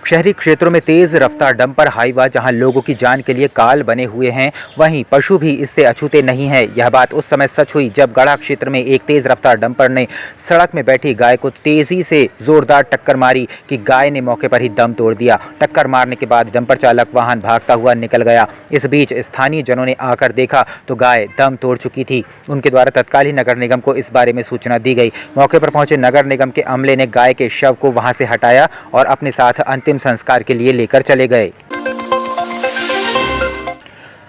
शहरी क्षेत्रों में तेज रफ्तार डंपर हाईवा जहां लोगों की जान के लिए काल बने हुए हैं, वहीं पशु भी इससे अछूते नहीं हैं। यह बात उस समय सच हुई जब गढ़ा क्षेत्र में एक तेज रफ्तार डंपर ने सड़क में बैठी गाय को तेजी से जोरदार टक्कर मारी कि गाय ने मौके पर ही दम तोड़ दिया। टक्कर मारने के बाद डंपर चालक वाहन भागता हुआ निकल गया। इस बीच स्थानीय जनों ने आकर देखा तो गाय दम तोड़ चुकी थी। उनके द्वारा तत्काल ही नगर निगम को इस बारे में सूचना दी गई। मौके पर पहुंचे नगर निगम के अमले ने गाय के शव को वहां से हटाया और अपने साथ अंतिम संस्कार के लिए लेकर चले गए।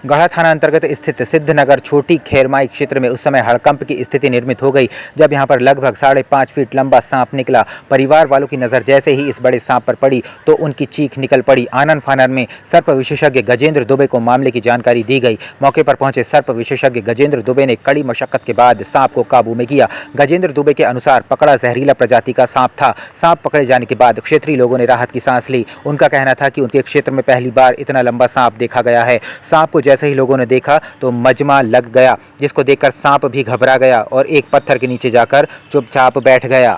गढ़ा थाना अंतर्गत स्थित सिद्धनगर छोटी खेरमाई क्षेत्र में उस समय हड़कंप की स्थिति निर्मित हो गई जब यहां पर लगभग 5.5 फीट लंबा सांप निकला। परिवार वालों की नजर जैसे ही इस बड़े सांप पर पड़ी तो उनकी चीख निकल पड़ी। आनन फानन में सर्प विशेषज्ञ गजेंद्र दुबे को मामले की जानकारी दी गई। मौके पर पहुंचे सर्प विशेषज्ञ गजेंद्र दुबे ने कड़ी मशक्कत के बाद सांप को काबू में किया। गजेंद्र दुबे के अनुसार पकड़ा जहरीला प्रजाति का सांप था। सांप पकड़े जाने के बाद क्षेत्रीय लोगों ने राहत की सांस ली। उनका कहना था कि उनके क्षेत्र में पहली बार इतना लंबा सांप देखा गया है। सांप को जैसे ही लोगों ने देखा तो मजमा लग गया, जिसको देखकर सांप भी घबरा गया और एक पत्थर के नीचे जाकर चुपचाप बैठ गया।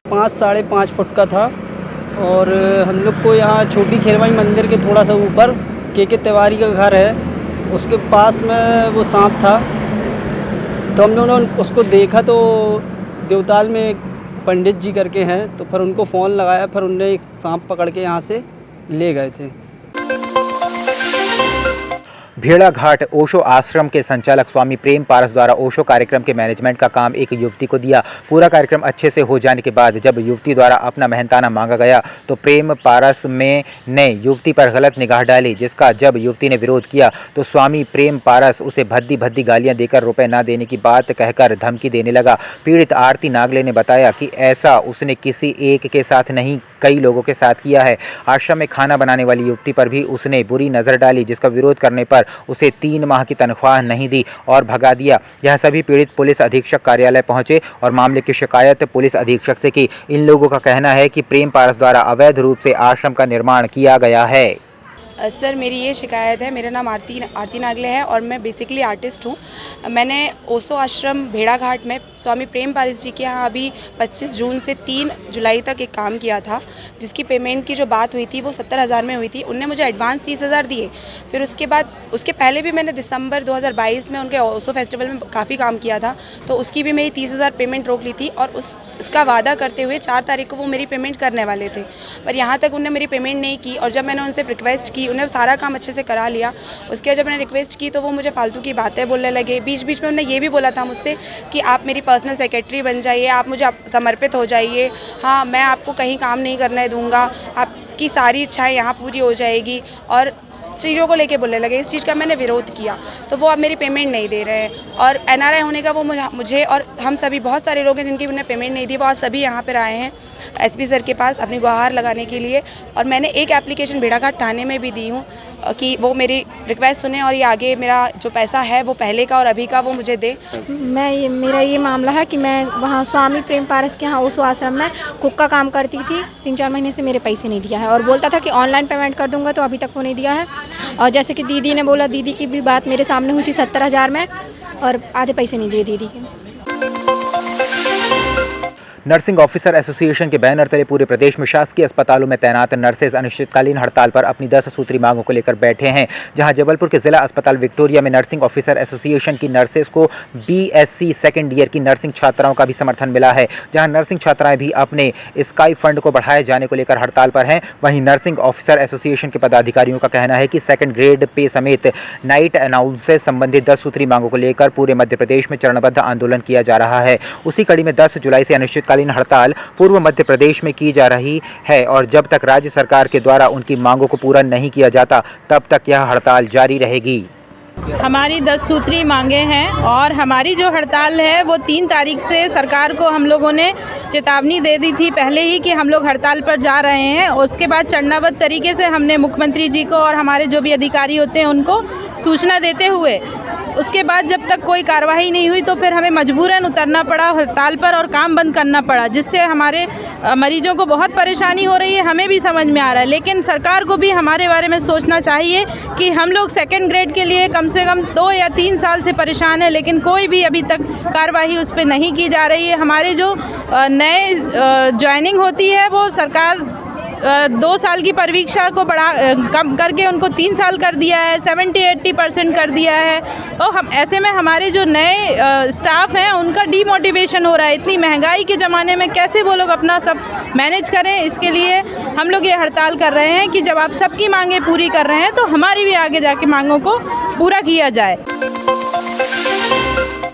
5-5.5 फुट का था और हम लोग को यहाँ छोटी खेरमाई मंदिर के थोड़ा सा ऊपर के तिवारी का घर है, उसके पास में वो सांप था। तो हम लोगों ने उसको देखा तो देवताल में एक पंडित जी करके हैं, तो फिर उनको फ़ोन लगाया, फिर उनने एक सांप पकड़ के यहाँ से ले गए थे। भेड़ाघाट ओशो आश्रम के संचालक स्वामी प्रेम पारस द्वारा ओशो कार्यक्रम के मैनेजमेंट का काम एक युवती को दिया। पूरा कार्यक्रम अच्छे से हो जाने के बाद जब युवती द्वारा अपना मेहनताना मांगा गया तो प्रेम पारस ने युवती पर गलत निगाह डाली, जिसका जब युवती ने विरोध किया तो स्वामी प्रेम पारस उसे भद्दी भद्दी गालियां देकर रुपए न देने की बात कहकर धमकी देने लगा। पीड़ित आरती नागले ने बताया कि ऐसा उसने किसी एक के साथ नहीं, कई लोगों के साथ किया है। आश्रम में खाना बनाने वाली युवती पर भी उसने बुरी नज़र डाली, जिसका विरोध करने पर उसे 3 माह की तनख्वाह नहीं दी और भगा दिया। यह सभी पीड़ित पुलिस अधीक्षक कार्यालय पहुंचे और मामले की शिकायत पुलिस अधीक्षक से की। इन लोगों का कहना है कि प्रेम पारस द्वारा अवैध रूप से आश्रम का निर्माण किया गया है। सर, मेरी ये शिकायत है। मेरा नाम आरती नागले है और मैं बेसिकली आर्टिस्ट हूँ। मैंने ओशो आश्रम भेड़ाघाट में स्वामी प्रेम पारस जी के यहाँ अभी 25 जून से 3 जुलाई तक एक काम किया था, जिसकी पेमेंट की जो बात हुई थी वो 70,000 में हुई थी। उनने मुझे एडवांस 30,000 दिए। फिर उसके पहले भी मैंने दिसंबर 2022 में उनके ओशो फेस्टिवल में काफ़ी काम किया था, तो उसकी भी मेरी 30,000 पेमेंट रोक ली थी और उसका वादा करते हुए 4 तारीख को वो मेरी पेमेंट करने वाले थे, पर यहाँ तक उन्होंने मेरी पेमेंट नहीं की। और जब मैंने उनसे रिक्वेस्ट की, उन्हें सारा काम अच्छे से करा लिया। उसके बाद जब मैंने रिक्वेस्ट की तो वो मुझे फालतू की बातें बोलने लगे। बीच बीच में उन्होंने ये भी बोला था मुझसे कि आप मेरी पर्सनल सेक्रेटरी बन जाइए, आप मुझे समर्पित हो जाइए, हाँ मैं आपको कहीं काम नहीं करने दूंगा, आपकी सारी इच्छाएं यहाँ पूरी हो जाएगी, और चीज़ों को लेके बोलने लगे। इस चीज़ का मैंने विरोध किया तो वो अब मेरी पेमेंट नहीं दे रहे हैं। और NRI होने का वो मुझे और हम सभी बहुत सारे लोग हैं जिनकी उन्हें पेमेंट नहीं दी, वो आज सभी यहाँ पर आए हैं SP सर के पास अपनी गुहार लगाने के लिए। और मैंने एक एप्लीकेशन भेड़ाघाट थाने में भी दी हूँ कि वो मेरी रिक्वेस्ट सुने और ये आगे मेरा जो पैसा है वो पहले का और अभी का वो मुझे दे। मेरा ये मामला है कि मैं वहाँ स्वामी प्रेम पारस के यहाँ ओशो आश्रम में कुक का काम करती थी। 3-4 महीने से मेरे पैसे नहीं दिया है और बोलता था कि ऑनलाइन पेमेंट कर दूंगा, तो अभी तक वो नहीं दिया है। और जैसे कि दीदी ने बोला, दीदी की भी बात मेरे सामने हुई थी 70,000 में, और आधे पैसे नहीं दिए दीदी के। नर्सिंग ऑफिसर एसोसिएशन के बैनर तले पूरे प्रदेश में शासकीय अस्पतालों में तैनात नर्सेज अनिश्चितकालीन हड़ताल पर अपनी 10 सूत्री मांगों को लेकर बैठे हैं। जहां जबलपुर के जिला अस्पताल विक्टोरिया में नर्सिंग ऑफिसर एसोसिएशन की नर्सेज को BSc सेकेंड ईयर की नर्सिंग छात्राओं का भी समर्थन मिला है। जहां नर्सिंग छात्राएं भी अपने स्काई फंड को बढ़ाए जाने को लेकर हड़ताल पर हैं। वहीं नर्सिंग ऑफिसर एसोसिएशन के पदाधिकारियों का कहना है कि सेकेंड ग्रेड पे समेत नाइट अलाउंस से संबंधित 10 सूत्री मांगों को लेकर पूरे मध्य प्रदेश में चरणबद्ध आंदोलन किया जा रहा है। उसी कड़ी में 10 जुलाई से अनिश्चित हड़ताल पूर्व मध्य प्रदेश में की जा रही है और जब तक राज्य सरकार के द्वारा उनकी मांगों को पूरा नहीं किया जाता तब तक यह हड़ताल जारी रहेगी। हमारी 10 सूत्री मांगे हैं और हमारी जो हड़ताल है वो 3 तारीख से सरकार को हम लोगों ने चेतावनी दे दी थी पहले ही कि हम लोग हड़ताल पर जा रहे हैं। उसके बाद चरणबद्ध तरीके से हमने मुख्यमंत्री जी को और हमारे जो भी अधिकारी होते हैं उनको सूचना देते हुए, उसके बाद जब तक कोई कार्रवाई नहीं हुई तो फिर हमें मजबूरन उतरना पड़ा हड़ताल पर और काम बंद करना पड़ा, जिससे हमारे मरीजों को बहुत परेशानी हो रही है। हमें भी समझ में आ रहा है, लेकिन सरकार को भी हमारे बारे में सोचना चाहिए कि हम लोग सेकंड ग्रेड के लिए कम से कम 2 या 3 साल से परेशान है, लेकिन कोई भी अभी तक कार्रवाई उस पर नहीं की जा रही है। हमारे जो नए ज्वाइनिंग होती है वो सरकार 2 साल की परीक्षा को कम करके उनको 3 साल कर दिया है, 70-80% कर दिया है। तो हम ऐसे में हमारे जो नए स्टाफ हैं उनका डीमोटिवेशन हो रहा है। इतनी महंगाई के ज़माने में कैसे वो लोग अपना सब मैनेज करें, इसके लिए हम लोग ये हड़ताल कर रहे हैं कि जब आप सबकी मांगें पूरी कर रहे हैं तो हमारी भी आगे जाके मांगों को पूरा किया जाए।